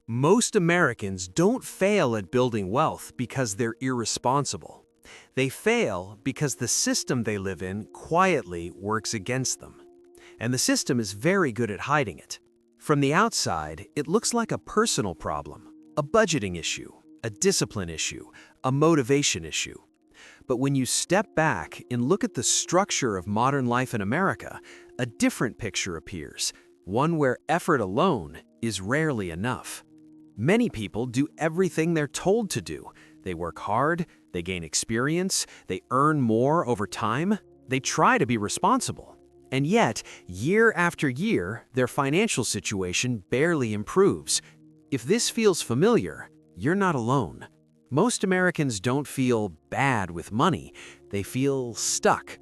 Most Americans don't fail at building wealth because they're irresponsible. They fail because the system they live in quietly works against them. And the system is very good at hiding it. From the outside, it looks like a personal problem, a budgeting issue, a discipline issue, a motivation issue. But when you step back and look at the structure of modern life in America, a different picture appears, one where effort alone is rarely enough. Many people do everything they're told to do. They work hard, they gain experience, they earn more over time, they try to be responsible. And yet, year after year, their financial situation barely improves. If this feels familiar, you're not alone. Most Americans don't feel bad with money, they feel stuck.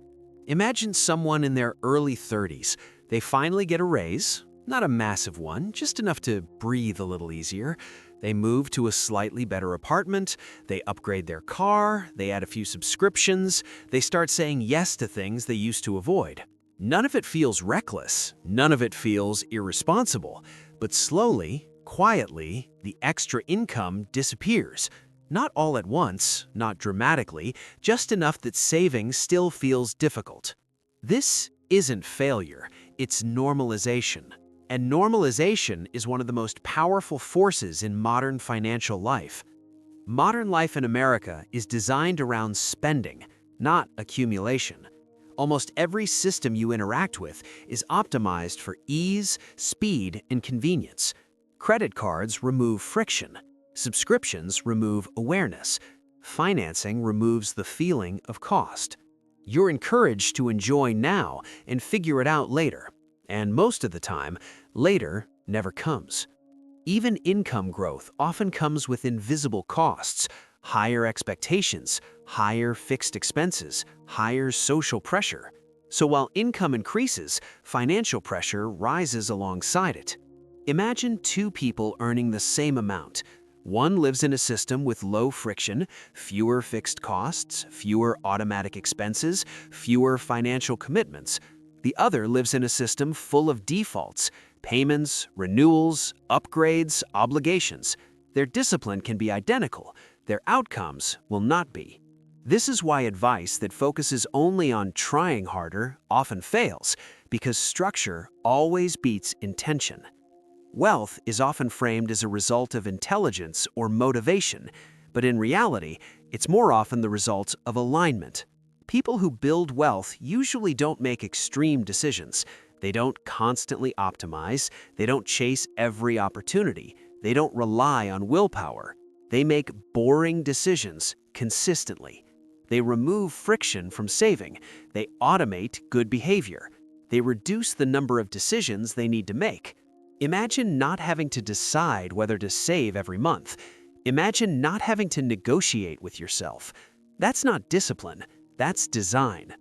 Imagine someone in their early 30s. They finally get a raise, not a massive one, just enough to breathe a little easier. They move to a slightly better apartment, they upgrade their car, they add a few subscriptions, they start saying yes to things they used to avoid. None of it feels reckless, none of it feels irresponsible, but slowly, quietly, the extra income disappears. Not all at once, not dramatically, just enough that saving still feels difficult. This isn't failure, it's normalization. And normalization is one of the most powerful forces in modern financial life. Modern life in America is designed around spending, not accumulation. Almost every system you interact with is optimized for ease, speed, and convenience. Credit cards remove friction. Subscriptions remove awareness. Financing removes the feeling of cost. You're encouraged to enjoy now and figure it out later. And most of the time, later never comes. Even income growth often comes with invisible costs, higher expectations, higher fixed expenses, higher social pressure. So while income increases, financial pressure rises alongside it. Imagine two people earning the same amount. One lives in a system with low friction, fewer fixed costs, fewer automatic expenses, fewer financial commitments. The other lives in a system full of defaults, payments, renewals, upgrades, obligations. Their discipline can be identical, their outcomes will not be. This is why advice that focuses only on trying harder often fails, because structure always beats intention. Wealth is often framed as a result of intelligence or motivation, but in reality, it's more often the result of alignment. People who build wealth usually don't make extreme decisions. They don't constantly optimize. They don't chase every opportunity. They don't rely on willpower. They make boring decisions consistently. They remove friction from saving. They automate good behavior. They reduce the number of decisions they need to make. Imagine not having to decide whether to save every month. Imagine not having to negotiate with yourself. That's not discipline. That's design.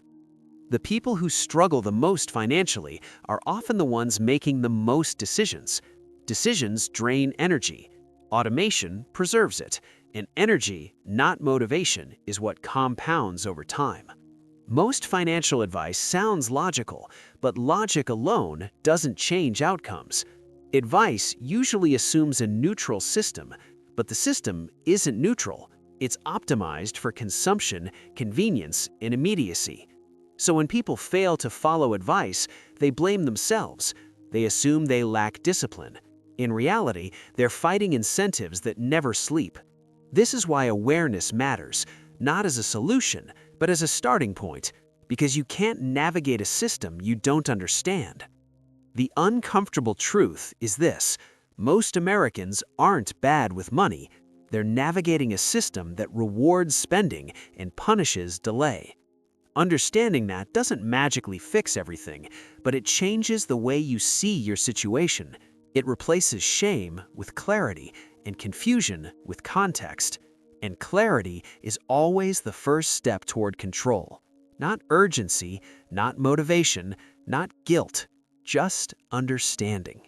The people who struggle the most financially are often the ones making the most decisions. Decisions drain energy. Automation preserves it. And energy, not motivation, is what compounds over time. Most financial advice sounds logical, but logic alone doesn't change outcomes. Advice usually assumes a neutral system, but the system isn't neutral. It's optimized for consumption, convenience, and immediacy. So when people fail to follow advice, they blame themselves. They assume they lack discipline. In reality, they're fighting incentives that never sleep. This is why awareness matters, not as a solution, but as a starting point, because you can't navigate a system you don't understand. The uncomfortable truth is this: most Americans aren't bad with money. They're navigating a system that rewards spending and punishes delay. Understanding that doesn't magically fix everything, but it changes the way you see your situation. It replaces shame with clarity and confusion with context. And clarity is always the first step toward control. Not urgency, not motivation, not guilt, just understanding.